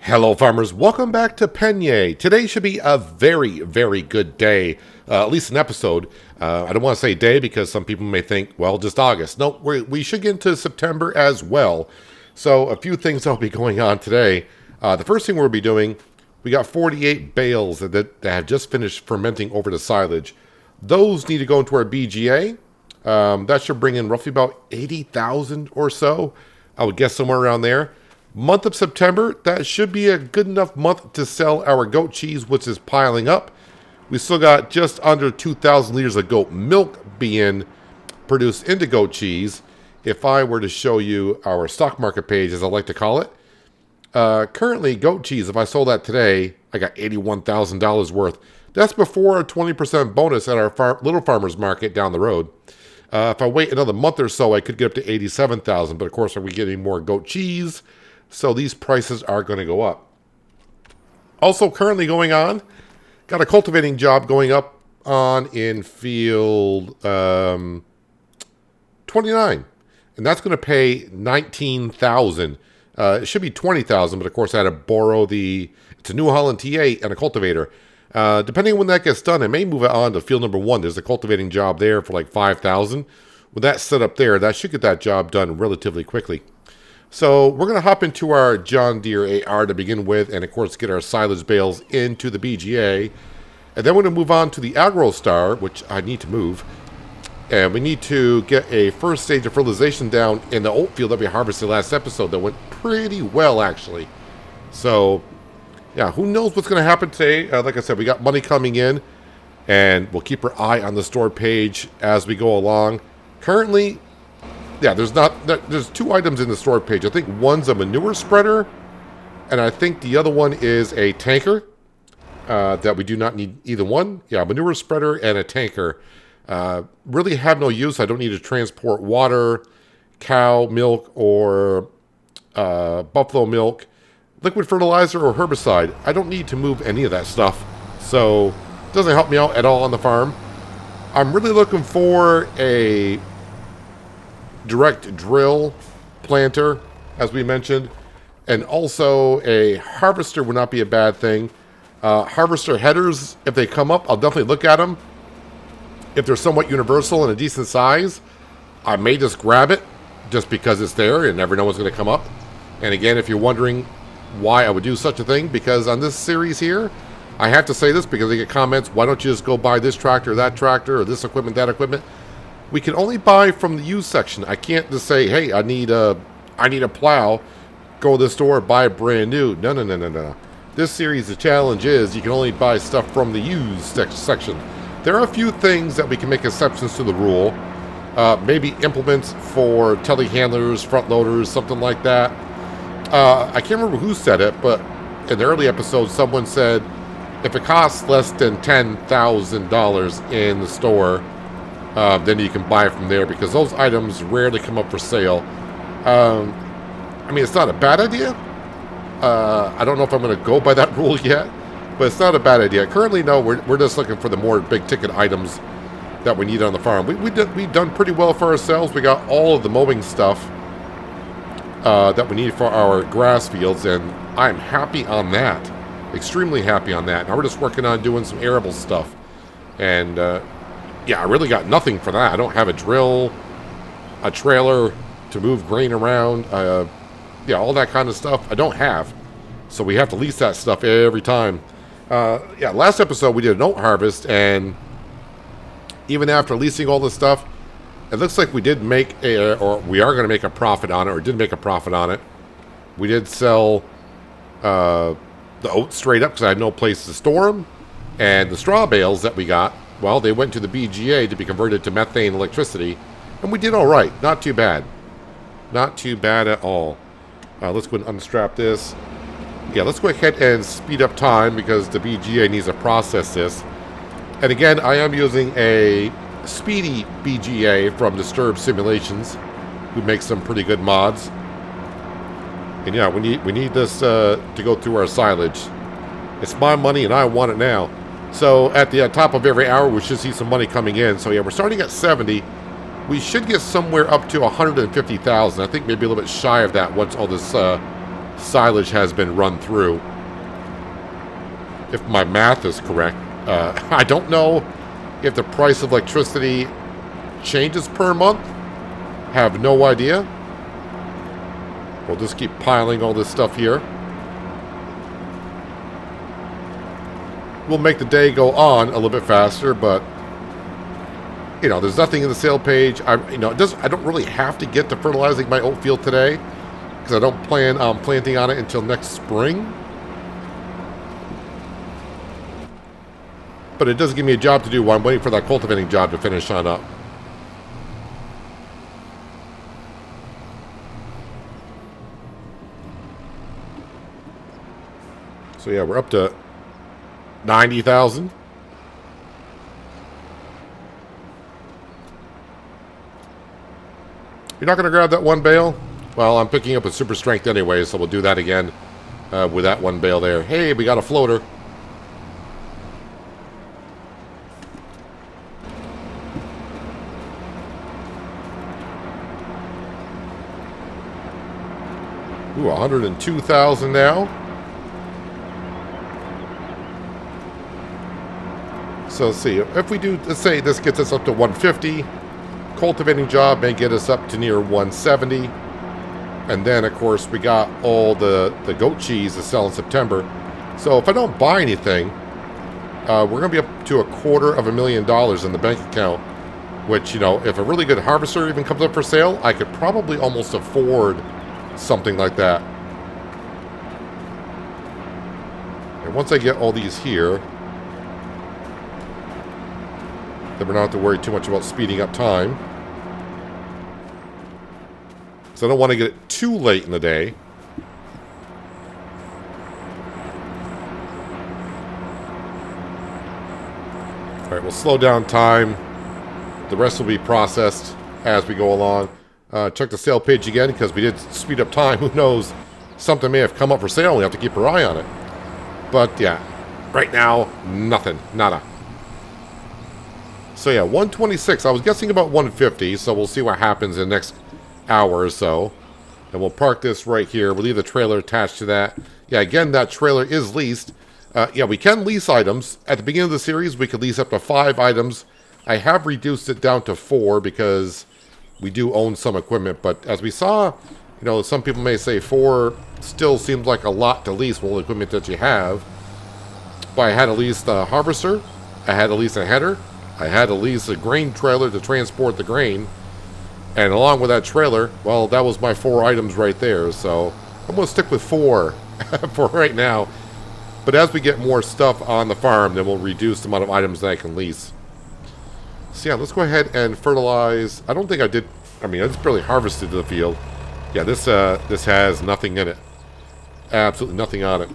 Hello farmers, welcome back to Pallegney. Today should be a very, very good day, at least an episode. I don't want to say day because some people may think, well, just August. No, we should get into September as well. So a few things that'll be going on today. The first thing we'll be doing, we got 48 bales that have just finished fermenting over to silage. Those need to go into our BGA. That should bring in roughly about 80,000 or so. I would guess somewhere around there. Month of September, that should be a good enough month to sell our goat cheese, which is piling up. We still got just under 2,000 liters of goat milk being produced into goat cheese. If I were to show you our stock market page, as I like to call it, currently goat cheese, if I sold that today, I got $81,000 worth. That's before a 20% bonus at our little farmers market down the road. If I wait another month or so, I could get up to 87,000. But of course, are we getting more goat cheese? So these prices are going to go up. Also currently going on, got a cultivating job going up on in field 29. And that's going to pay 19,000. It should be 20,000, but of course I had to borrow it's a New Holland T8 and a cultivator. Depending on when that gets done, I may move it on to field number 1. There's a cultivating job there for like 5,000. With that set up there, that should get that job done relatively quickly. So we're going to hop into our John Deere AR to begin with, and of course get our silage bales into the BGA. And then we're going to move on to the AgroStar, which I need to move. And we need to get a first stage of fertilization down in the oat field that we harvested last episode. That went pretty well, actually. So, yeah, who knows what's going to happen today. Like I said, we got money coming in, and we'll keep our eye on the store page as we go along. Currently, yeah, there's 2 items in the store page. I think one's a manure spreader, and I think the other one is a tanker that we do not need either one. Yeah, manure spreader and a tanker. Really have no use. I don't need to transport water, cow milk, or buffalo milk, liquid fertilizer, or herbicide. I don't need to move any of that stuff, so it doesn't help me out at all on the farm. I'm really looking for a direct drill planter, as we mentioned, and also a harvester would not be a bad thing. Harvester headers, if they come up, I'll definitely look at them. If they're somewhat universal and a decent size, I may just grab it just because it's there and never know what's going to come up. And again, if you're wondering why I would do such a thing, because on this series here, I have to say this because I get comments, why don't you just go buy this tractor, that tractor, or this equipment, that equipment? We can only buy from the used section. I can't just say, hey, I need a plow, go to the store, buy a brand new. No. This series, the challenge is you can only buy stuff from the used section. There are a few things that we can make exceptions to the rule. Maybe implements for telehandlers, front loaders, something like that. I can't remember who said it, but in the early episode, someone said if it costs less than $10,000 in the store, then you can buy it from there, because those items rarely come up for sale. I mean, it's not a bad idea. I don't know if I'm going to go by that rule yet, but it's not a bad idea. Currently, no, we're just looking for the more big-ticket items that we need on the farm. We've done pretty well for ourselves. We got all of the mowing stuff that we need for our grass fields, and I'm happy on that. Extremely happy on that. Now we're just working on doing some arable stuff. And, yeah, I really got nothing for that. I don't have a drill, a trailer to move grain around, yeah, all that kind of stuff I don't have. So we have to lease that stuff every time. Yeah, last episode we did an oat harvest, and even after leasing all this stuff, it looks like we did make or we are going to make a profit on it, or did make a profit on it. We did sell the oats straight up because I had no place to store them, and the straw bales that we got, well, they went to the BGA to be converted to methane electricity, and we did all right. Not too bad. Not too bad at all. Let's go and unstrap this. Yeah, let's go ahead and speed up time because the BGA needs to process this. And again, I am using a speedy BGA from Disturb Simulations, who makes some pretty good mods. And yeah, we need this to go through our silage. It's my money and I want it now. So at the top of every hour, we should see some money coming in. So yeah, we're starting at 70. We should get somewhere up to 150,000. I think maybe a little bit shy of that once all this silage has been run through. If my math is correct. I don't know if the price of electricity changes per month. Have no idea. We'll just keep piling all this stuff here. We'll make the day go on a little bit faster, but you know, there's nothing in the sale page. I don't really have to get to fertilizing my oat field today because I don't plan on planting on it until next spring. But it does give me a job to do while I'm waiting for that cultivating job to finish on up. So yeah, we're up to 90,000. You're not going to grab that one bale? Well, I'm picking up a super strength anyway, so we'll do that again with that one bale there. Hey, we got a floater. Ooh, 102,000 now. So let's see, if we do, let's say this gets us up to 150, cultivating job may get us up to near 170, and then of course we got all the goat cheese to sell in September. So if I don't buy anything, we're going to be up to $250,000 in the bank account, which, you know, if a really good harvester even comes up for sale, I could probably almost afford something like that. And once I get all these here, then we're not have to worry too much about speeding up time. So I don't want to get it too late in the day. Alright, we'll slow down time. The rest will be processed as we go along. Check the sale page again because we did speed up time. Who knows? Something may have come up for sale. We have to keep our eye on it. But yeah, right now, nothing. Nada. So yeah, 126. I was guessing about 150, so we'll see what happens in the next hour or so. And we'll park this right here. We'll leave the trailer attached to that. Yeah, again, that trailer is leased. Yeah, we can lease items. At the beginning of the series, we could lease up to 5 items. I have reduced it down to 4 because we do own some equipment. But as we saw, you know, some people may say 4 still seems like a lot to lease with all the equipment that you have. But I had to lease the harvester. I had to lease a header. I had to lease a grain trailer to transport the grain. And along with that trailer, well, that was my 4 items right there. So I'm going to stick with 4 for right now. But as we get more stuff on the farm, then we'll reduce the amount of items that I can lease. So yeah, let's go ahead and fertilize. I don't think I did. I mean, I just barely harvested the field. Yeah, this has nothing in it. Absolutely nothing on it.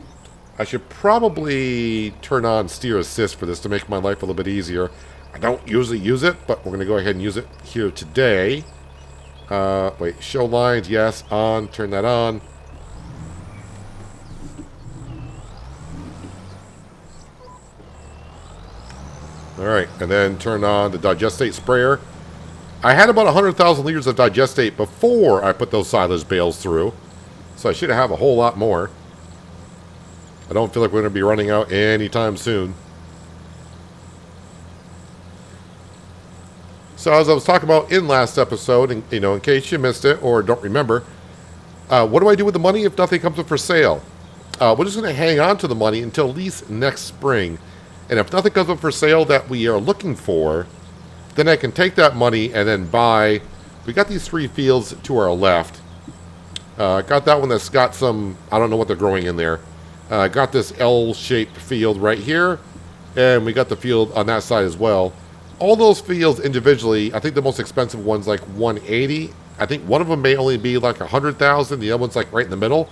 I should probably turn on steer assist for this to make my life a little bit easier. I don't usually use it, but we're going to go ahead and use it here today. Wait, show lines, yes, on, turn that on. Alright, and then turn on the digestate sprayer. I had about 100,000 liters of digestate before I put those silage bales through. So I should have a whole lot more. I don't feel like we're going to be running out anytime soon. So as I was talking about in last episode, and, you know, in case you missed it or don't remember, what do I do with the money if nothing comes up for sale? We're just going to hang on to the money until at least next spring. And if nothing comes up for sale that we are looking for, then I can take that money and then buy. We got these 3 fields to our left. Got that one that's got some, I don't know what they're growing in there. Got this L-shaped field right here. And we got the field on that side as well. All those fields individually, I think the most expensive one's like 180. I think one of them may only be like 100,000. The other one's like right in the middle.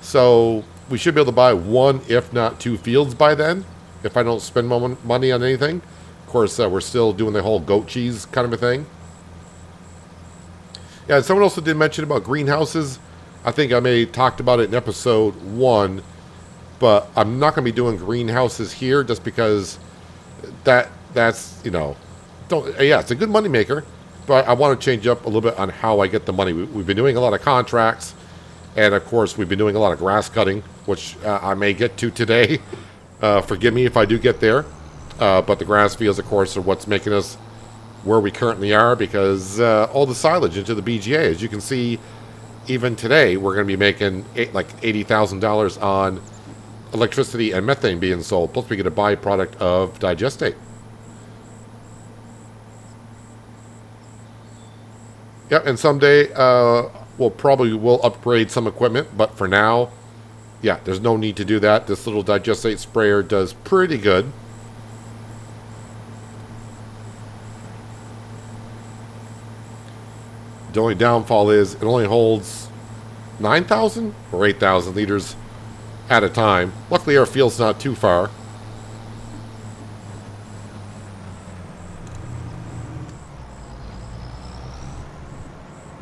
So we should be able to buy 1, if not 2 fields by then, if I don't spend money on anything. Of course, we're still doing the whole goat cheese kind of a thing. Yeah, and someone also did mention about greenhouses. I think I may have talked about it in episode 1, but I'm not going to be doing greenhouses here just because that's, you know, yeah, it's a good money maker, but I want to change up a little bit on how I get the money. We've been doing a lot of contracts, And of course, we've been doing a lot of grass cutting, which I may get to today. Forgive me if I do get there. But the grass fields, of course, are what's making us where we currently are, because all the silage into the BGA, as you can see, even today, we're going to be making like $80,000 on electricity and methane being sold. Plus, we get a byproduct of digestate. Yep, and someday we'll probably upgrade some equipment, but for now, yeah, there's no need to do that. This little digestate sprayer does pretty good. The only downfall is it only holds 9,000 or 8,000 liters at a time. Luckily, our field's not too far.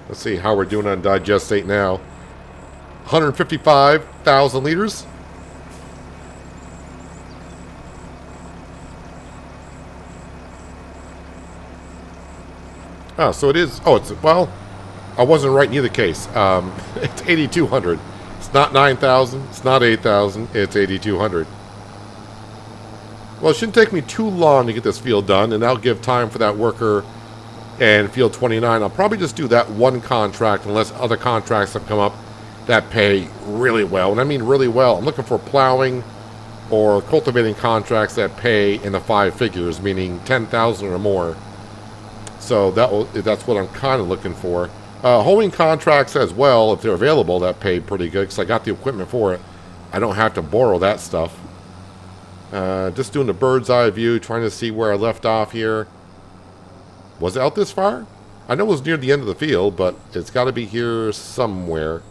Let's see how we're doing on digestate now. 155,000 liters. Oh, so it is. Oh, well, I wasn't right in either case. It's 8,200. It's not 9,000. It's not 8,000. It's 8,200. Well, it shouldn't take me too long to get this field done, and that'll give time for that worker and field 29. I'll probably just do that one contract unless other contracts have come up that pay really well. And I mean really well. I'm looking for plowing or cultivating contracts that pay in the 5 figures, meaning 10,000 or more. So that's what I'm kind of looking for. Hoeing contracts as well, if they're available, that pay pretty good because I got the equipment for it. I don't have to borrow that stuff. Just doing the bird's eye view, trying to see where I left off here. Was it out this far? I know it was near the end of the field, but it's got to be here somewhere.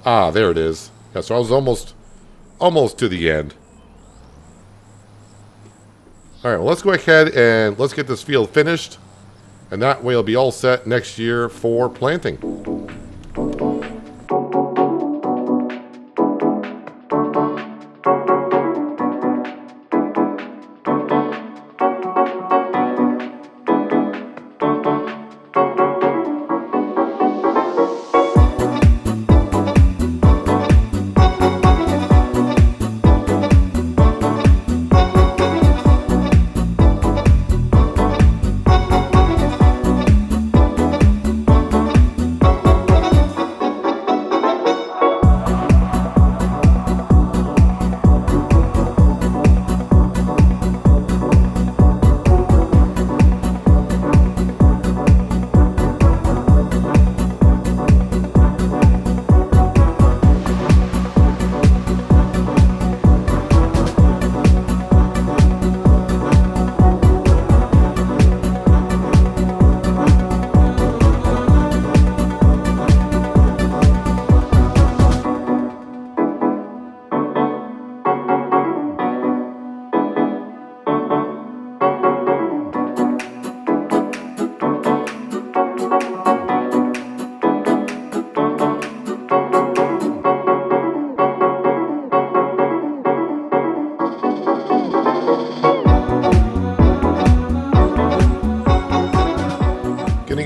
Ah, there it is. Yeah, so I was almost to the end. All right, well, let's go ahead and let's get this field finished. And that way it'll be all set next year for planting.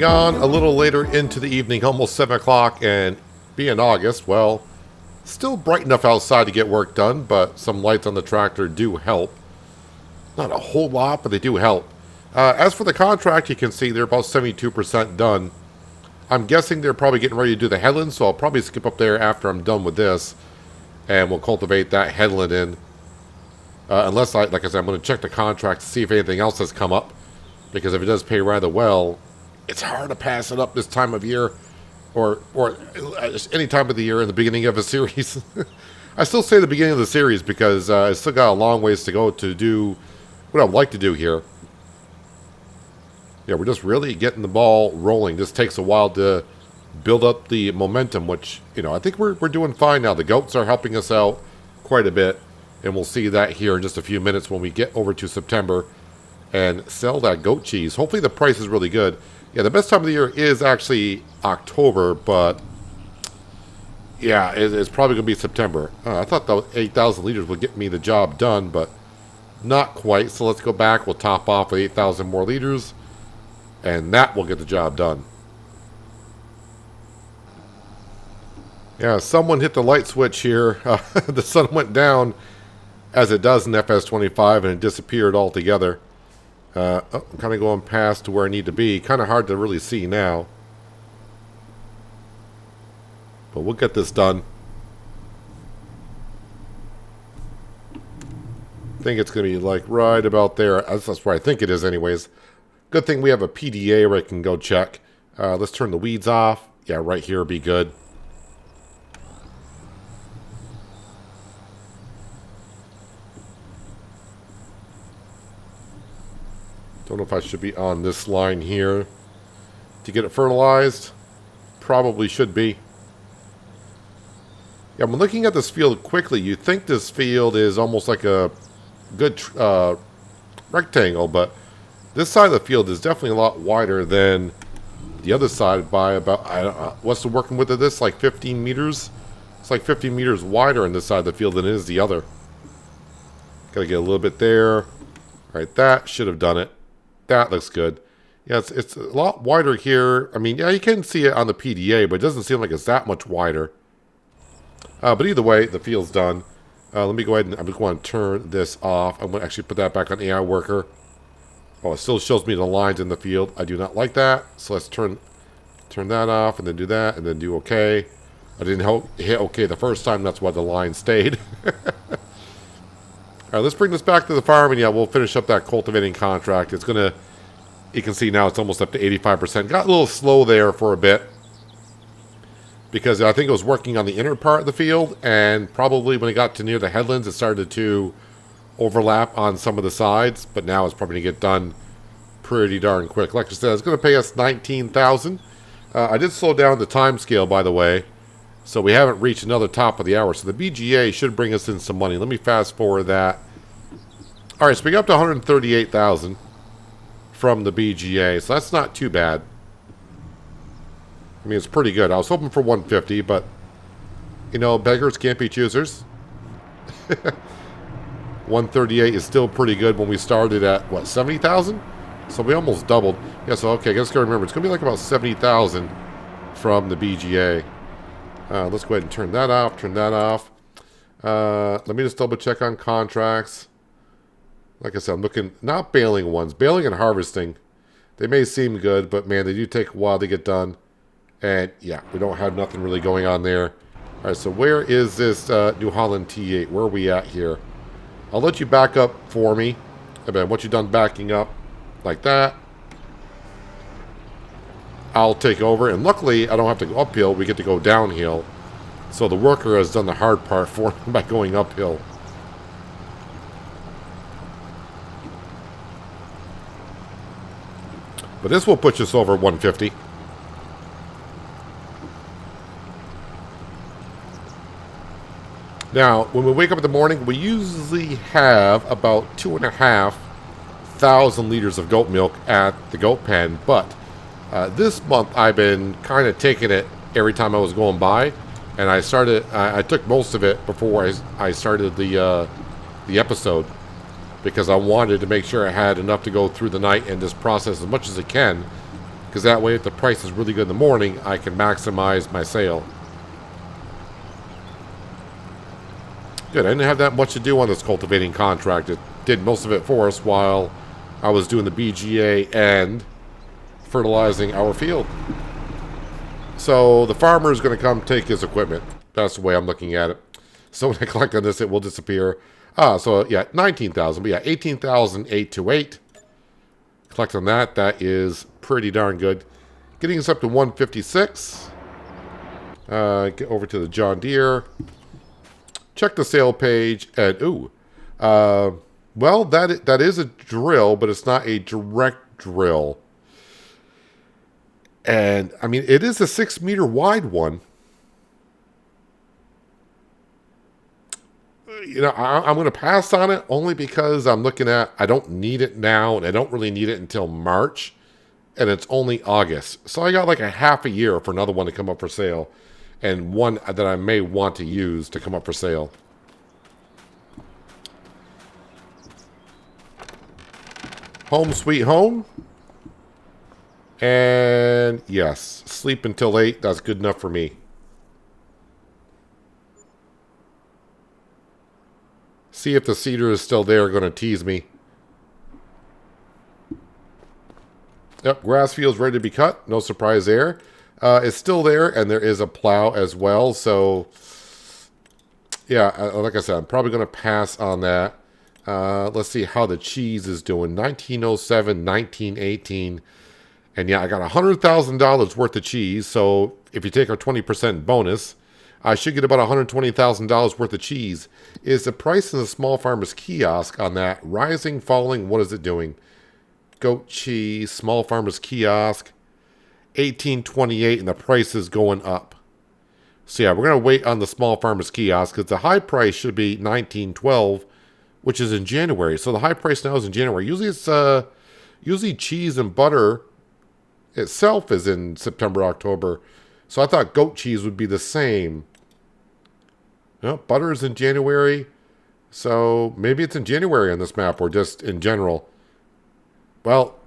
On a little later into the evening, almost 7 o'clock, and being August, well, still bright enough outside to get work done, but some lights on the tractor do help. Not a whole lot, but they do help. As for the contract, you can see they're about 72% done. I'm guessing they're probably getting ready to do the headland, so I'll probably skip up there after I'm done with this, and we'll cultivate that headland in. Unless, like I said, I'm going to check the contract to see if anything else has come up, because if it does pay rather well, it's hard to pass it up this time of year, or any time of the year in the beginning of a series. I still say the beginning of the series because I still got a long ways to go to do what I'd like to do here. Yeah, we're just really getting the ball rolling. This takes a while to build up the momentum, which, I think we're doing fine now. The goats are helping us out quite a bit, and we'll see that here in just a few minutes when we get over to September and sell that goat cheese. Hopefully the price is really good. Yeah, the best time of the year is actually October, but yeah, it's probably going to be September. I thought those 8,000 liters would get me the job done, but not quite. So let's go back. We'll top off with 8,000 more liters, and that will get the job done. Yeah, someone hit the light switch here. The sun went down, as it does in FS25, and it disappeared altogether. Oh, I'm kind of going past to where I need to be. Kind of hard to really see now. But we'll get this done. I think it's going to be like right about there. That's where I think it is anyways. Good thing we have a PDA where I can go check. Let's turn the weeds off. Yeah, right here would be good. Don't know if I should be on this line here to get it fertilized. Probably should be. Yeah, I'm looking at this field quickly. You think this field is almost like a good rectangle, but this side of the field is definitely a lot wider than the other side by about, what's the working width of this? Like 15 meters? It's like 15 meters wider on this side of the field than it is the other. Gotta get a little bit there. All right, that should have done it. That looks good. Yeah, it's a lot wider here. I mean, yeah, you can see it on the PDA, but it doesn't seem like it's that much wider. But either way, the field's done. Let me go ahead and I'm just going to turn this off. I'm going to actually put that back on AI worker. Oh, it still shows me the lines in the field. I do not like that. So let's turn that off and then do that and then do OK. I didn't hit OK the first time. That's why the line stayed. All right, let's bring this back to the farm, and yeah, we'll finish up that cultivating contract. It's going to, you can see now it's almost up to 85%. Got a little slow there for a bit because I think it was working on the inner part of the field, and probably when it got to near the headlands, it started to overlap on some of the sides, but now it's probably going to get done pretty darn quick. Like I said, it's going to pay us $19,000. I did slow down the time scale, by the way. So we haven't reached another top of the hour. So the BGA should bring us in some money. Let me fast forward that. All right, so we got up to 138,000 from the BGA. So that's not too bad. I mean, it's pretty good. I was hoping for 150, but, you know, beggars can't be choosers. 138 is still pretty good when we started at, what, 70,000? So we almost doubled. Yeah, so, okay, I guess I gotta remember, it's going to be like about 70,000 from the BGA. Let's go ahead and turn that off, let me just double check on contracts. Like I said, I'm looking, not baling ones. Baling and harvesting, they may seem good, but man, they do take a while to get done. And yeah, we don't have nothing really going on there. All right, so where is this New Holland T8? Where are we at here? I'll let you back up for me. I mean, once you're done backing up like that, I'll take over, and luckily I don't have to go uphill, we get to go downhill. So the worker has done the hard part for me by going uphill. But this will push us over 150. Now, when we wake up in the morning, we usually have about 2,500 liters of goat milk at the goat pen, but this month, I've been kind of taking it every time I was going by, and I took most of it before I started the episode, because I wanted to make sure I had enough to go through the night and just process as much as I can, because that way, if the price is really good in the morning, I can maximize my sale. Good, I didn't have that much to do on this cultivating contract. It did most of it for us while I was doing the BGA and fertilizing our field. So the farmer is going to come take his equipment. That's the way I'm looking at it. So when I collect on this, it will disappear. So yeah, 19,000. But yeah, 18,828. Collect on that. That is pretty darn good. Getting us up to 156. Get over to the John Deere. Check the sale page. And well, that is a drill, but it's not a direct drill. And, I mean, it is a 6-meter wide one. You know, I'm going to pass on it only because I'm looking at, I don't need it now, and I don't really need it until March, and it's only August. So I got like a half a year for another one to come up for sale, and one that I may want to use to come up for sale. Home sweet home. And yes, sleep until 8. That's good enough for me. See if the cedar is still there. Going to tease me. Yep, grass field's ready to be cut. No surprise there. It's still there, and there is a plow as well. So, yeah, like I said, I'm probably going to pass on that. Let's see how the cheese is doing. 1907, 1918. And yeah, I got $100,000 worth of cheese. So if you take our 20% bonus, I should get about $120,000 worth of cheese. Is the price in the small farmer's kiosk on that rising, falling? What is it doing? Goat cheese, small farmer's kiosk, 18.28, and the price is going up. So yeah, we're going to wait on the small farmer's kiosk because the high price should be 19.12, which is in January. So the high price now is in January. Usually it's usually cheese and butter itself is in September, October. So I thought goat cheese would be the same. No, butter is in January. So maybe it's in January on this map or just in general. Well,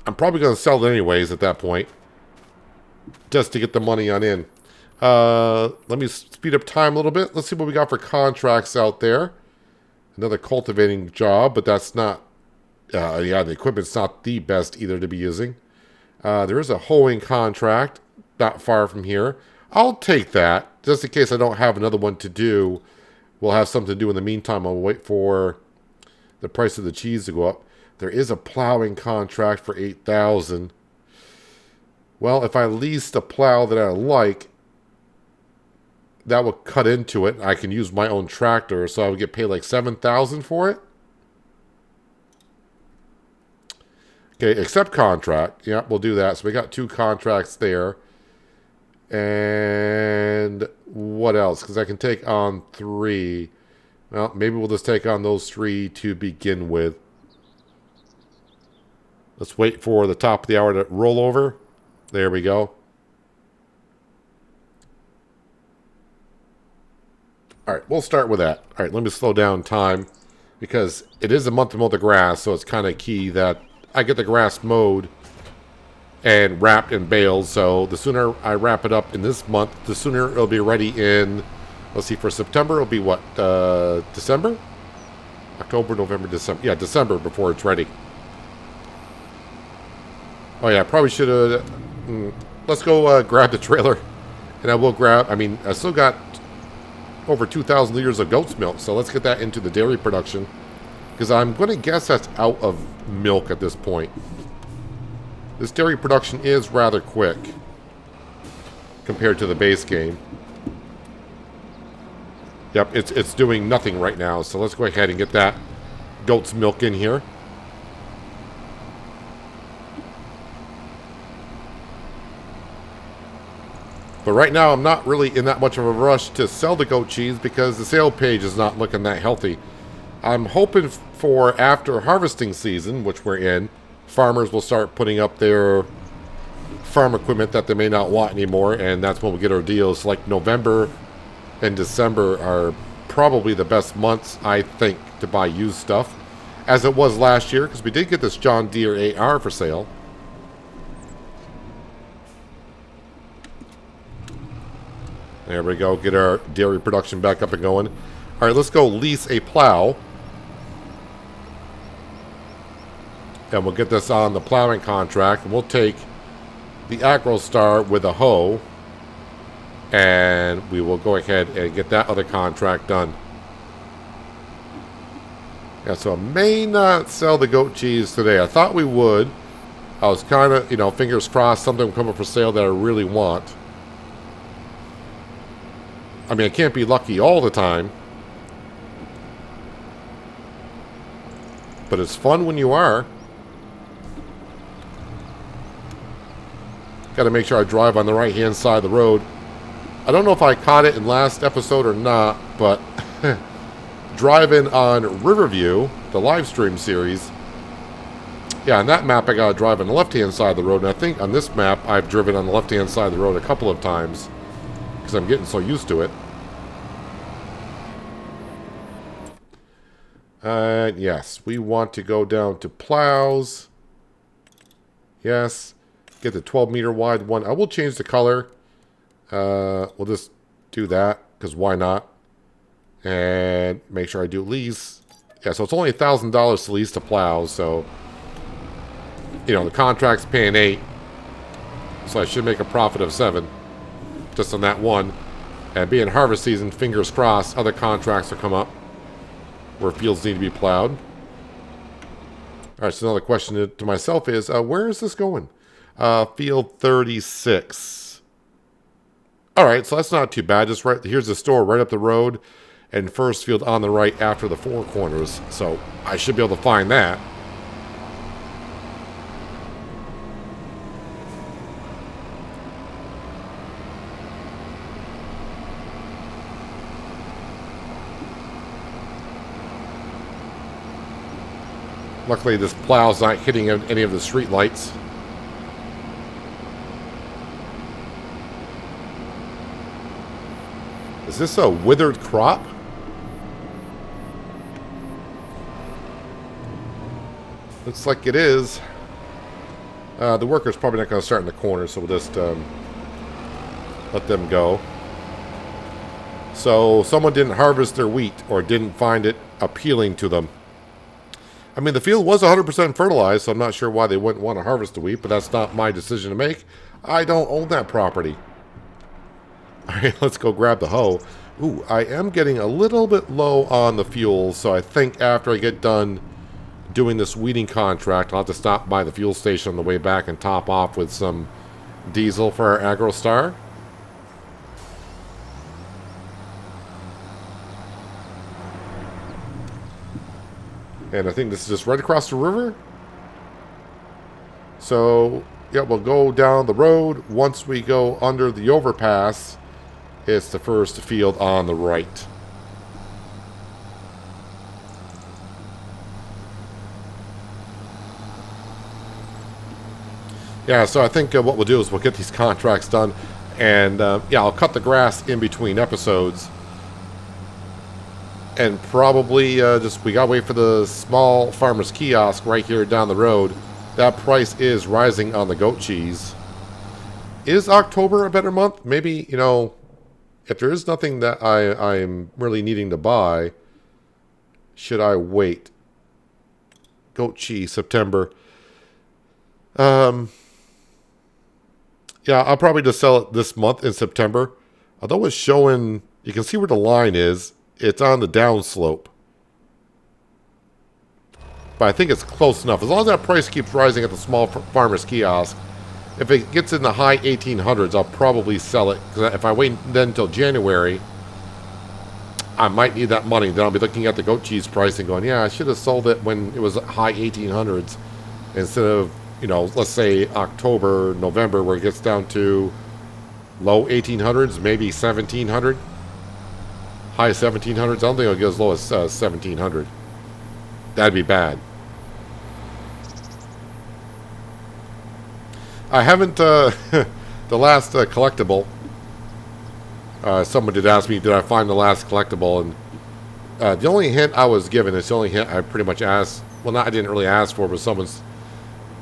I'm probably going to sell it anyways at that point. Just to get the money on in. Let me speed up time a little bit. Let's see what we got for contracts out there. Another cultivating job, but that's not... yeah, the equipment's not the best either to be using. There is a hoeing contract not far from here. I'll take that, just in case I don't have another one to do. We'll have something to do in the meantime. I'll wait for the price of the cheese to go up. There is a plowing contract for $8,000. Well, if I leased a plow that I like, that will cut into it. I can use my own tractor, so I would get paid like $7,000 for it. Okay, accept contract. Yeah, we'll do that. So we got 2 contracts there. And what else? Because I can take on 3. Well, maybe we'll just take on those 3 to begin with. Let's wait for the top of the hour to roll over. There we go. All right, we'll start with that. All right, let me slow down time because it is a month to mow the grass, so it's kind of key that I get the grass mowed and wrapped in bales. So the sooner I wrap it up in this month, the sooner it'll be ready in, let's see, for September, it'll be what, December? October, November, December. Yeah, December before it's ready. Oh yeah, I probably should have... let's go grab the trailer. And I will grab... I mean, I still got over 2,000 liters of goat's milk. So let's get that into the dairy production. Because I'm going to guess that's out of milk at this point. This dairy production is rather quick. Compared to the base game. Yep, it's doing nothing right now. So let's go ahead and get that goat's milk in here. But right now, I'm not really in that much of a rush to sell the goat cheese because the sale page is not looking that healthy. I'm hoping for after harvesting season, which we're in, farmers will start putting up their farm equipment that they may not want anymore, and that's when we get our deals. Like November and December are probably the best months, I think, to buy used stuff, as it was last year, because we did get this John Deere AR for sale. There we go. Get our dairy production back up and going. All right, let's go lease a plow. And we'll get this on the plowing contract. And we'll take the AgroStar with a hoe. And we will go ahead and get that other contract done. Yeah, so I may not sell the goat cheese today. I thought we would. I was kind of, fingers crossed something will come up for sale that I really want. I mean, I can't be lucky all the time. But it's fun when you are. Got to make sure I drive on the right-hand side of the road. I don't know if I caught it in last episode or not, but driving on Riverview, the live stream series. Yeah, on that map I got to drive on the left-hand side of the road. And I think on this map I've driven on the left-hand side of the road a couple of times. Because I'm getting so used to it. Yes, we want to go down to plows. Yes. Get the 12-meter wide one. I will change the color. We'll just do that, because why not? And make sure I do lease. Yeah, so it's only $1,000 to lease to plow, so you know the contract's paying 8, so I should make a profit of 7 just on that one. And being harvest season, fingers crossed, other contracts will come up where fields need to be plowed. All right, so another question to myself is, where is this going? Field 36. All right, so that's not too bad. Just right here's the store right up the road, and first field on the right after the 4 corners. So I should be able to find that. Luckily, this plow's not hitting any of the street lights. Is this a withered crop? Looks like it is. The worker's probably not going to start in the corner, so we'll just let them go. So someone didn't harvest their wheat or didn't find it appealing to them. I mean, the field was 100% fertilized, so I'm not sure why they wouldn't want to harvest the wheat, but that's not my decision to make. I don't own that property. All right, let's go grab the hoe. Ooh, I am getting a little bit low on the fuel, so I think after I get done doing this weeding contract, I'll have to stop by the fuel station on the way back and top off with some diesel for our AgroStar. And I think this is just right across the river. So, yeah, we'll go down the road. Once we go under the overpass, it's the first field on the right. Yeah, so I think what we'll do is we'll get these contracts done. And, yeah, I'll cut the grass in between episodes. And probably we gotta wait for the small farmer's kiosk right here down the road. That price is rising on the goat cheese. Is October a better month? Maybe, you know, if there is nothing that I'm really needing to buy, should I wait? Goat cheese, September. Yeah, I'll probably just sell it this month in September. Although it's showing, you can see where the line is. It's on the downslope. But I think it's close enough. As long as that price keeps rising at the small farmer's kiosk, if it gets in the high 1800s, I'll probably sell it. Because if I wait then until January, I might need that money. Then I'll be looking at the goat cheese price and going, yeah, I should have sold it when it was high 1800s. Instead of, you know, let's say October, November, where it gets down to low 1800s, maybe 1700. High 1700s. I don't think it'll get as low as 1700. That'd be bad. I haven't the last collectible. Someone did ask me, did I find the last collectible? And the only hint I was given, it's the only hint I pretty much asked. Well, not I didn't really ask for, but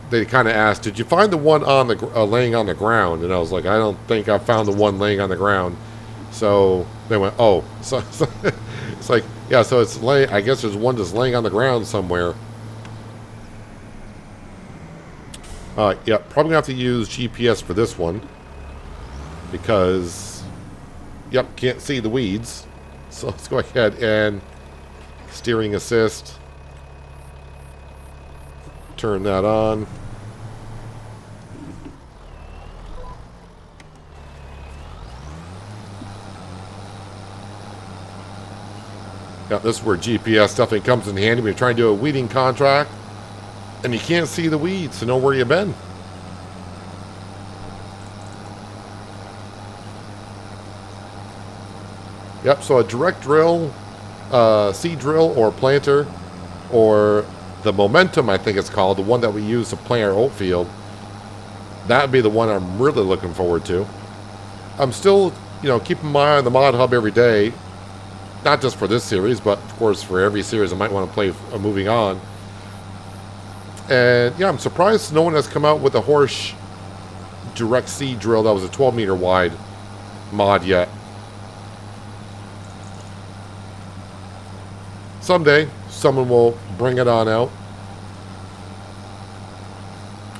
they kind of asked, did you find the one on the laying on the ground? And I was like, I don't think I found the one laying on the ground. So they went, oh, so it's like, yeah, so it's laying. I guess there's one just laying on the ground somewhere. Yeah, probably gonna have to use GPS for this one because, yep, can't see the weeds. So let's go ahead and steering assist. Turn that on. Yeah, this is where GPS definitely comes in handy when you're trying to do a weeding contract and you can't see the weeds to know where you've been. Yep, so a direct drill, seed drill or planter, or the Momentum, I think it's called, the one that we use to plant our oat field. That would be the one I'm really looking forward to. I'm still, you know, keeping my eye on the Mod Hub every day. Not just for this series, but of course for every series I might want to play moving on. And yeah, I'm surprised no one has come out with a Horsch direct seed drill that was a 12 meter wide mod yet. Someday, someone will bring it on out.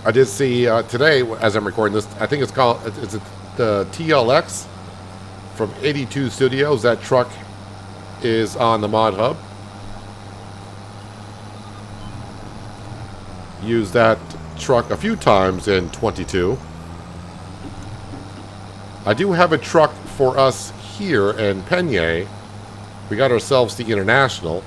I did see today, as I'm recording this, I think it's called, is it the TLX from 82 Studios? That truck is on the Mod Hub. Used that truck a few times in 22. I do have a truck for us here in Pallegney. We got ourselves the International.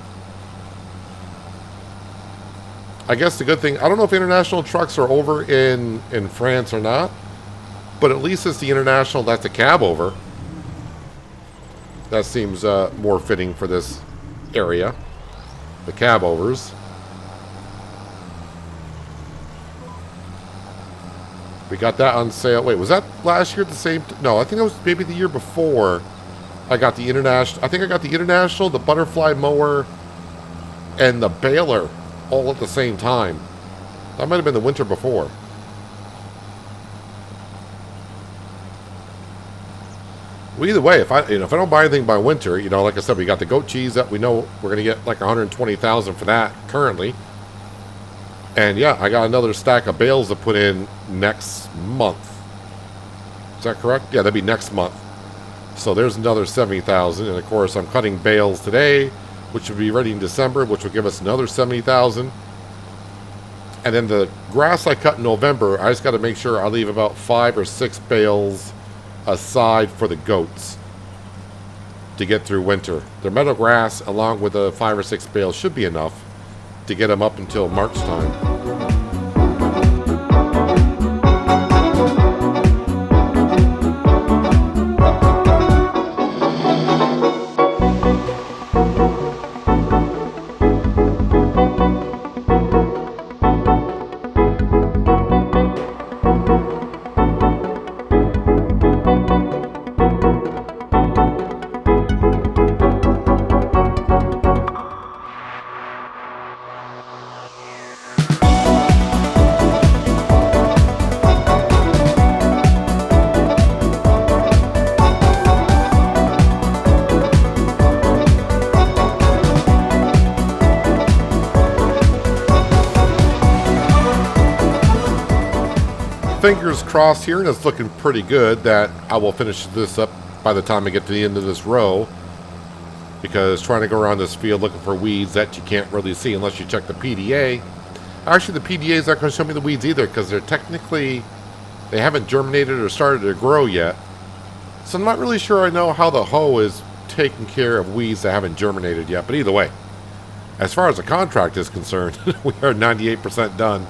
I guess the good thing, I don't know if International trucks are over in France or not, but at least it's the International that's a cab over. That seems more fitting for this area. The cab overs. We got that on sale. Wait, was that last year at the same no, I think it was maybe the year before. I got the International. I think I got the International, the Butterfly mower, and the baler all at the same time. That might have been the winter before. Well, either way, if I don't buy anything by winter, like I said, we got the goat cheese that we know we're gonna get like 120,000 for that currently. And yeah, I got another stack of bales to put in next month. Is that correct? Yeah, that'd be next month. So there's another 70,000. And of course, I'm cutting bales today, which will be ready in December, which will give us another 70,000. And then the grass I cut in November, I just got to make sure I leave about 5 or 6 bales aside for the goats to get through winter. Their meadow grass, along with the 5 or 6 bales, should be enough to get them up until March time. Fingers crossed here, and it's looking pretty good that I will finish this up by the time I get to the end of this row, because trying to go around this field looking for weeds that you can't really see unless you check the PDA. Actually, the PDA is not going to show me the weeds either, because they haven't germinated or started to grow yet. So I'm not really sure I know how the hoe is taking care of weeds that haven't germinated yet. But either way, as far as the contract is concerned, we are 98% done.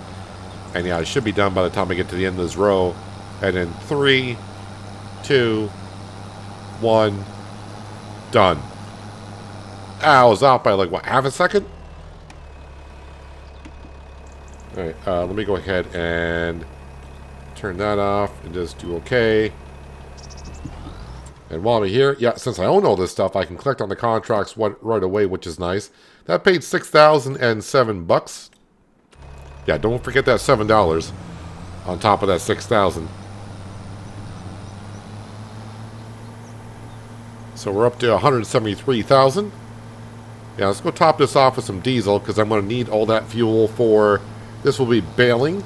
And yeah, I should be done by the time I get to the end of this row. And in 3, 2, 1, done. I was out by like, what, half a second? Alright, let me go ahead and turn that off and just do okay. And while I'm here, yeah, since I own all this stuff, I can collect on the contracts right away, which is nice. That paid $6,007. Yeah, don't forget that $7 on top of that $6,000. So we're up to $173,000. Yeah, let's go top this off with some diesel, because I'm going to need all that fuel for... This will be baling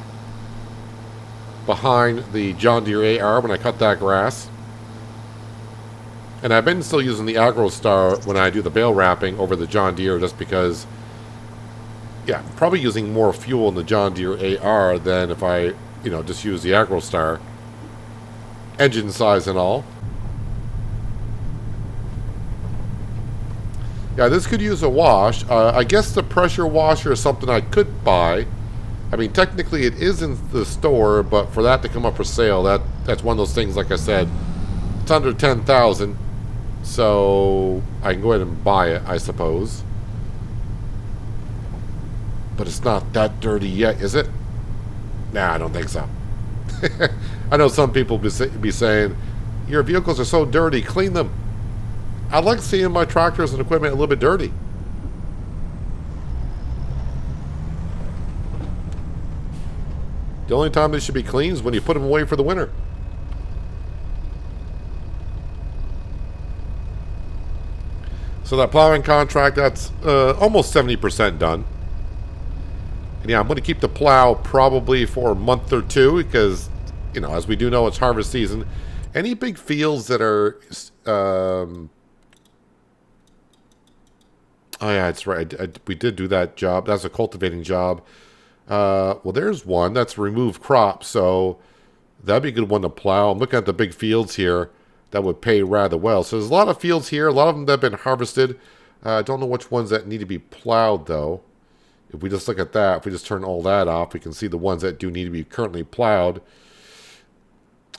behind the John Deere AR when I cut that grass. And I've been still using the AgroStar when I do the bale wrapping over the John Deere, just because... Yeah, probably using more fuel in the John Deere AR than if I, just use the AgroStar. Engine size and all. Yeah, this could use a wash. I guess the pressure washer is something I could buy. I mean, technically it is in the store, but for that to come up for sale, that's one of those things, like I said, it's under $10,000. So I can go ahead and buy it, I suppose. But it's not that dirty yet, is it? Nah, I don't think so. I know some people be saying, your vehicles are so dirty, clean them. I like seeing my tractors and equipment a little bit dirty. The only time they should be clean is when you put them away for the winter. So that plowing contract, that's almost 70% done. And yeah, I'm going to keep the plow probably for a month or two because, you know, as we do know, it's harvest season. Any big fields that are... oh, yeah, it's right. We did do that job. That's a cultivating job. Well, there's one. That's remove crops, so that'd be a good one to plow. I'm looking at the big fields here. That would pay rather well. So there's a lot of fields here. A lot of them that have been harvested. I don't know which ones that need to be plowed, though. If we just look at that, if we just turn all that off, we can see the ones that do need to be currently plowed.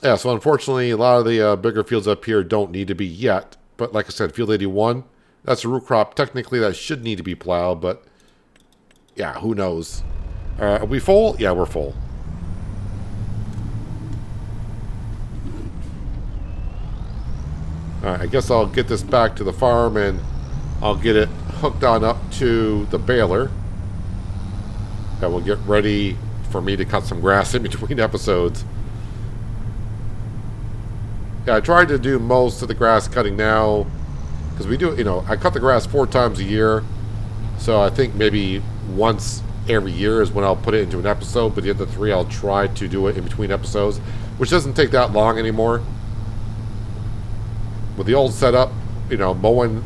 Yeah, so unfortunately, a lot of the bigger fields up here don't need to be yet. But like I said, field 81, that's a root crop. Technically, that should need to be plowed, but yeah, who knows? Are we full? Yeah, we're full. Alright, I guess I'll get this back to the farm and I'll get it hooked on up to the baler. That will get ready for me to cut some grass in between episodes. Yeah, I tried to do most of the grass cutting now because we do, you know, I cut the grass 4 times a year. So I think maybe once every year is when I'll put it into an episode, but the other 3 I'll try to do it in between episodes, which doesn't take that long anymore. With the old setup, you know, mowing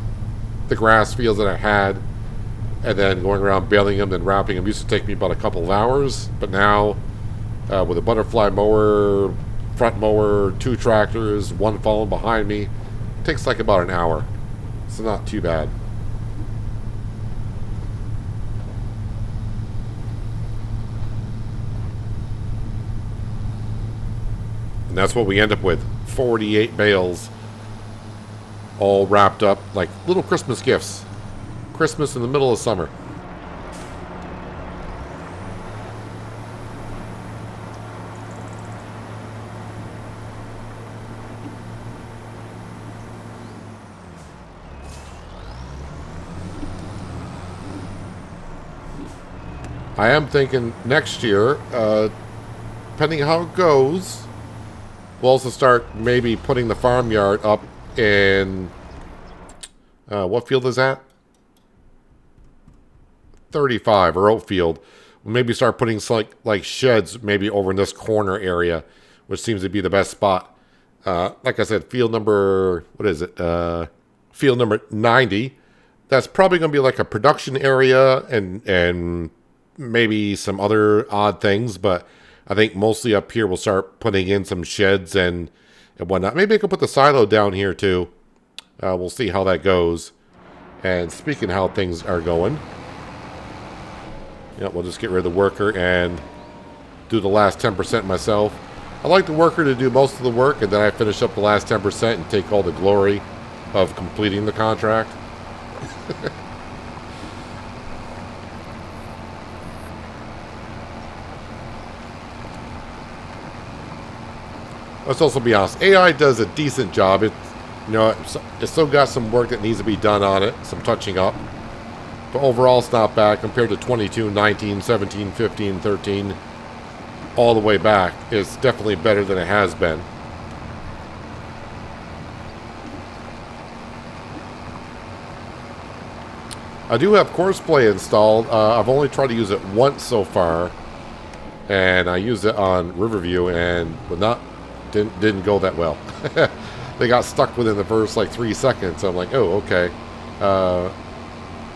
the grass fields that I had and then going around baling them and wrapping them used to take me about a couple of hours, but now with a butterfly mower, front mower, 2 tractors, 1 following behind me, it takes like about an hour. So not too bad. And that's what we end up with. 48 bales all wrapped up like little Christmas gifts. Christmas in the middle of summer. I am thinking next year, depending how it goes, we'll also start maybe putting the farmyard up in, what field is that? 35, or Oatfield. We'll maybe start putting some like sheds maybe over in this corner area, which seems to be the best spot. Like I said, field number, what is it? Field number 90. That's probably going to be like a production area and maybe some other odd things, but I think mostly up here we'll start putting in some sheds and whatnot. Maybe I could put the silo down here too. We'll see how that goes. And speaking of how things are going, yeah, we'll just get rid of the worker and do the last 10% myself. I like the worker to do most of the work, and then I finish up the last 10% and take all the glory of completing the contract. Let's also be honest. AI does a decent job. It, you know, it's still got some work that needs to be done on it, some touching up. But overall, it's not bad compared to 22, 19, 17, 15, 13, all the way back. It's definitely better than it has been. I do have Courseplay installed. I've only tried to use it once so far, and I used it on Riverview, and didn't go that well. They got stuck within the first like 3 seconds. I'm like, oh, okay.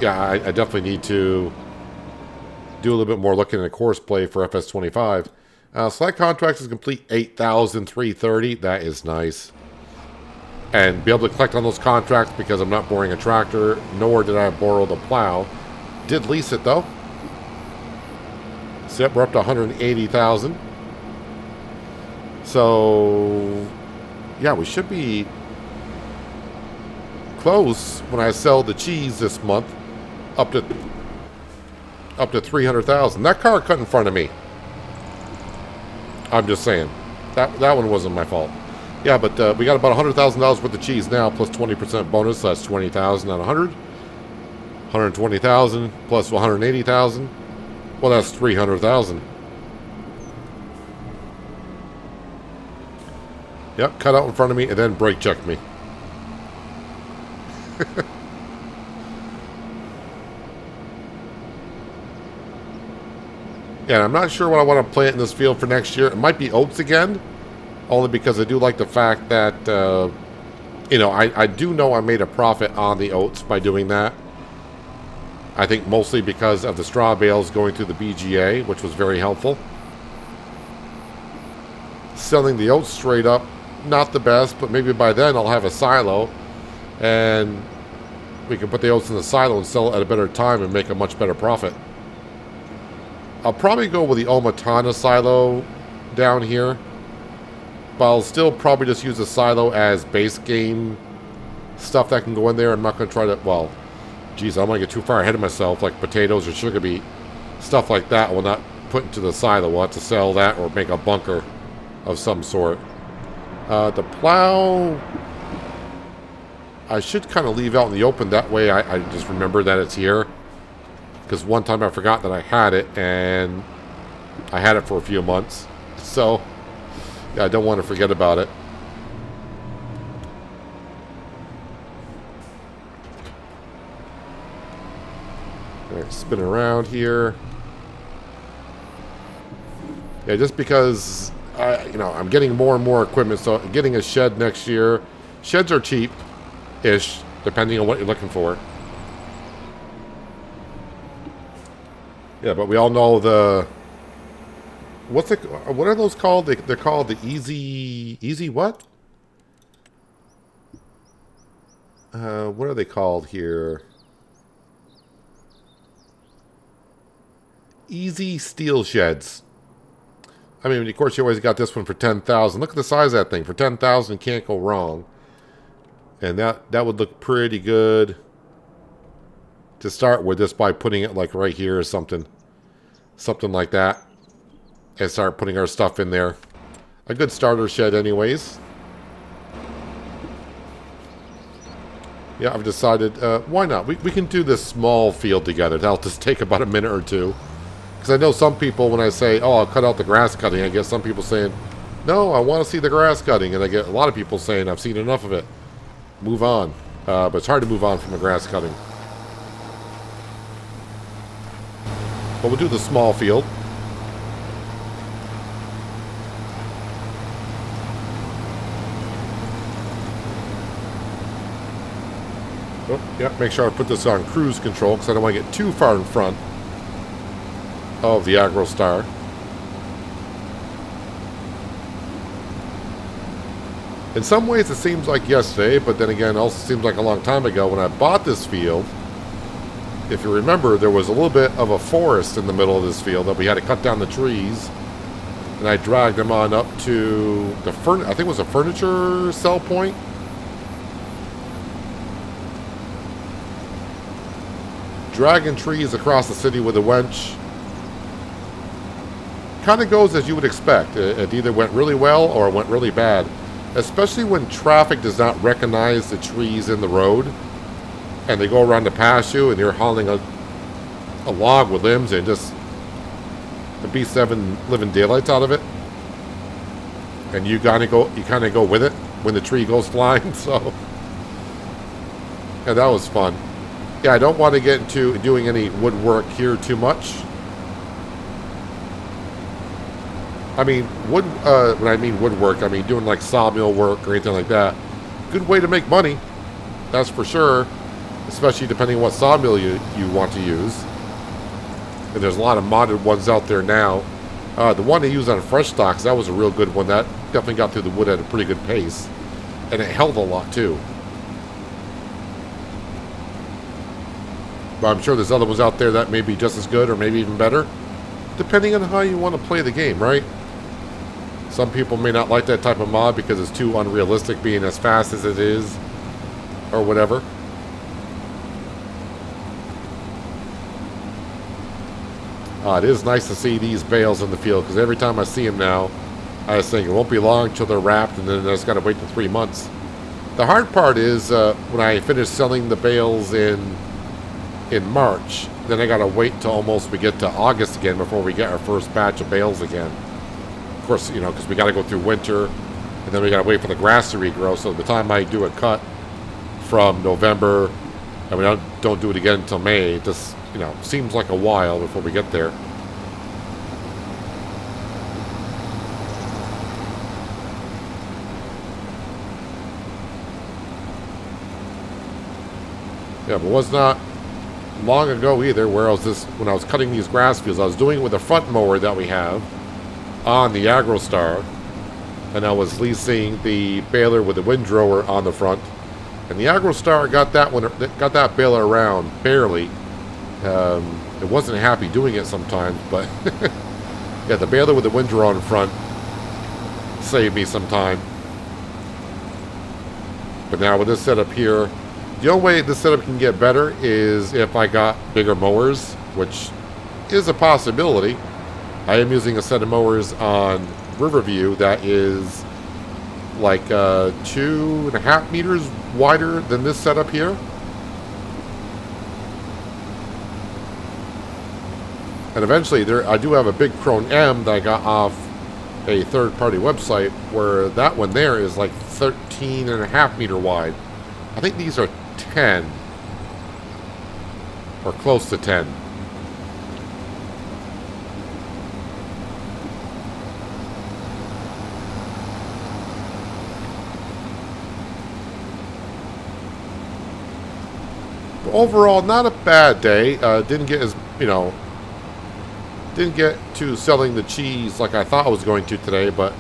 Yeah, I definitely need to do a little bit more looking at Courseplay for FS25. So that contract is complete, 8,330. That is nice. And be able to collect on those contracts because I'm not borrowing a tractor, nor did I borrow the plow. Did lease it though. So yep, we're up to 180,000. So yeah, we should be close when I sell the cheese this month, up to 300,000. That car cut in front of me. I'm just saying that one wasn't my fault. Yeah, but we got about $100,000 worth of cheese now, plus 20% bonus. So that's 20,000 on 100. 120,000 plus 180,000. Well, that's 300,000. Yep, cut out in front of me and then brake checked me. And I'm not sure what I want to plant in this field for next year. It might be oats again, only because I do like the fact that, you know, I do know I made a profit on the oats by doing that. I think mostly because of the straw bales going through the BGA, which was very helpful. Selling the oats straight up, not the best, but maybe by then I'll have a silo, and we can put the oats in the silo and sell it at a better time and make a much better profit. I'll probably go with the Omatana silo down here, but I'll still probably just use the silo as base game stuff that can go in there. I'm not going to try to, well, geez, I'm going to get too far ahead of myself, like potatoes or sugar beet. Stuff like that will not put into the silo. We'll have to sell that or make a bunker of some sort. The plow, I should kind of leave out in the open. That way I just remember that it's here. Because one time I forgot that I had it, and I had it for a few months. So, yeah, I don't want to forget about it. All right, spin around here. Yeah, just because you know, I'm getting more and more equipment, so getting a shed next year. Sheds are cheap-ish, depending on what you're looking for. Yeah, but we all know the... What are those called? They're called the Easy what? What are they called here? Easy steel sheds. I mean, of course, you always got this one for $10,000. Look at the size of that thing. For $10,000, can't go wrong. And that would look pretty good to start with, just by putting it like right here or something. Something like that. And start putting our stuff in there. A good starter shed anyways. Yeah, I've decided, why not? We can do this small field together. That'll just take about a minute or two. Because I know some people, when I say, oh, I'll cut out the grass cutting, I get some people saying, no, I want to see the grass cutting. And I get a lot of people saying, I've seen enough of it. Move on. But it's hard to move on from a grass cutting. But we'll do the small field. Oh, yeah, make sure I put this on cruise control because I don't want to get too far in front of the AgroStar. In some ways it seems like yesterday, but then again it also seems like a long time ago when I bought this field. If you remember, there was a little bit of a forest in the middle of this field that we had to cut down the trees. And I dragged them on up to the I think it was a furniture sell point. Dragging trees across the city with a winch kind of goes as you would expect. It either went really well or it went really bad. Especially when traffic does not recognize the trees in the road. And they go around to pass you, and you're hauling a log with limbs and just the B7 living daylights out of it. And you kind of go with it when the tree goes flying. So, yeah, that was fun. Yeah, I don't want to get into doing any woodwork here too much. I mean, when I mean woodwork, I mean doing like sawmill work or anything like that. Good way to make money, that's for sure. Especially depending on what sawmill you want to use. And there's a lot of modded ones out there now. The one they use on fresh stocks, that was a real good one. That definitely got through the wood at a pretty good pace. And it held a lot too. But I'm sure there's other ones out there that may be just as good or maybe even better. Depending on how you want to play the game, right? Some people may not like that type of mod because it's too unrealistic being as fast as it is. Or whatever. It is nice to see these bales in the field because every time I see them now, I was thinking it won't be long until they're wrapped and then I just got to wait for 3 months. The hard part is when I finish selling the bales in March, then I got to wait until almost we get to August again before we get our first batch of bales again. Of course, you know, because we got to go through winter and then we got to wait for the grass to regrow. So by the time I do a cut from November, I mean, I don't do it again until May. It just, you know, seems like a while before we get there. Yeah, but it was not long ago either where when I was cutting these grass fields, I was doing it with a front mower that we have on the AgroStar, and I was leasing the baler with the windrower on the front. And the AgroStar got that baler around barely. It wasn't happy doing it sometimes, but yeah, the baler with the windrower on the front saved me some time. But now with this setup here, the only way this setup can get better is if I got bigger mowers, which is a possibility. I am using a set of mowers on Riverview that is like 2.5 meters wider than this setup here. And eventually, I do have a big Krone M that I got off a third-party website where that one there is like 13.5 meter wide. I think these are 10 or close to 10. But overall, not a bad day. Didn't get to selling the cheese like I thought I was going to today, but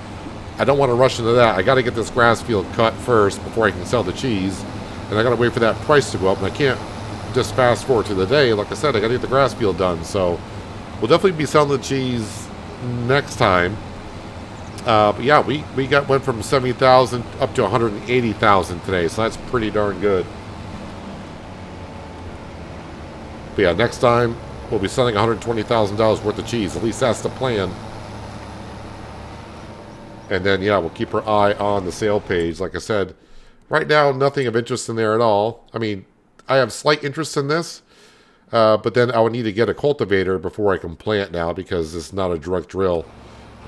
I don't want to rush into that. I got to get this grass field cut first before I can sell the cheese. And I got to wait for that price to go up. And I can't just fast forward to the day. Like I said, I got to get the grass field done. So we'll definitely be selling the cheese next time. But yeah, we went from 70,000 up to 180,000 today. So that's pretty darn good. But yeah, next time we'll be selling $120,000 worth of cheese. At least that's the plan. And then, yeah, we'll keep our eye on the sale page. Like I said, right now, nothing of interest in there at all. I mean, I have slight interest in this, but then I would need to get a cultivator before I can plant now because it's not a direct drill,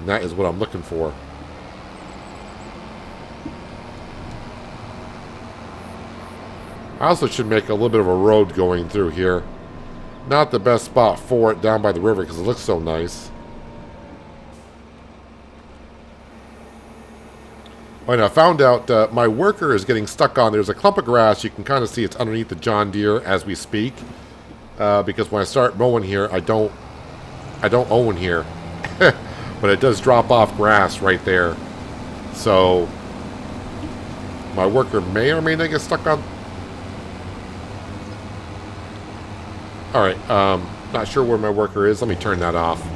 and that is what I'm looking for. I also should make a little bit of a road going through here. Not the best spot for it down by the river because it looks so nice. And I found out my worker is getting stuck on. There's a clump of grass. You can kind of see it's underneath the John Deere as we speak. Because when I start mowing here, I don't own here. But it does drop off grass right there. So my worker may or may not get stuck on. Alright, not sure where my worker is. Let me turn that off.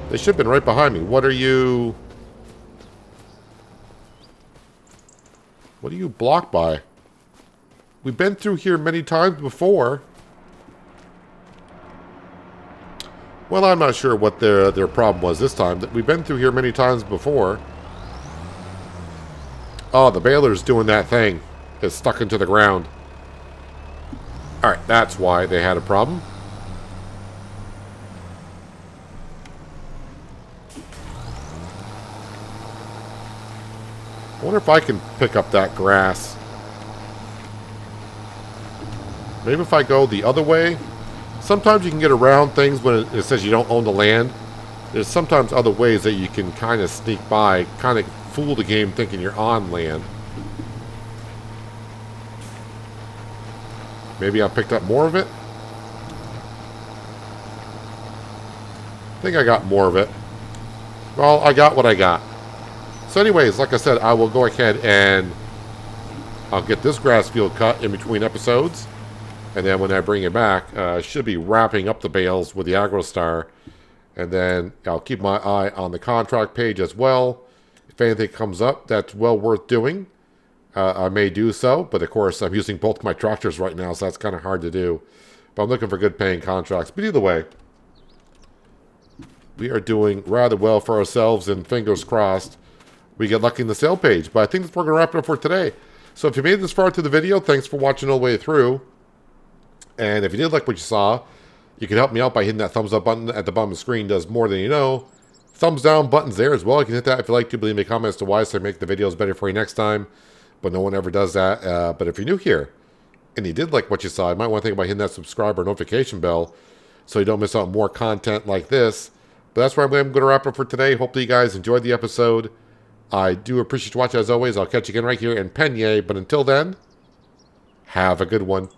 They should have been right behind me. What are you blocked by? We've been through here many times before. Well, I'm not sure what their problem was this time. We've been through here many times before. Oh, the baler's doing that thing. It's stuck into the ground. Alright, that's why they had a problem. I wonder if I can pick up that grass. Maybe if I go the other way. Sometimes you can get around things when it says you don't own the land. There's sometimes other ways that you can kind of sneak by, kind of fool the game thinking you're on land. Maybe I picked up more of it. I think I got more of it. Well, I got what I got. So anyways, like I said, I will go ahead and I'll get this grass field cut in between episodes. And then when I bring it back, I should be wrapping up the bales with the AgroStar. And then I'll keep my eye on the contract page as well. If anything comes up that's well worth doing, I may do so. But of course, I'm using both my tractors right now, so that's kind of hard to do. But I'm looking for good paying contracts. But either way, we are doing rather well for ourselves, and fingers crossed we get lucky in the sale page. But I think that's where we're going to wrap it up for today. So if you made it this far through the video, thanks for watching all the way through. And if you did like what you saw, you can help me out by hitting that thumbs up button at the bottom of the screen. It does more than you know. Thumbs down button's there as well. You can hit that if you like to. Leave me a comment as to why, so I make the videos better for you next time. But no one ever does that. But if you're new here and you did like what you saw, you might want to think about hitting that subscribe or notification bell so you don't miss out on more content like this. But that's where I'm going to wrap up for today. Hopefully you guys enjoyed the episode. I do appreciate you watching as always. I'll catch you again right here in Pallegney. But until then, have a good one.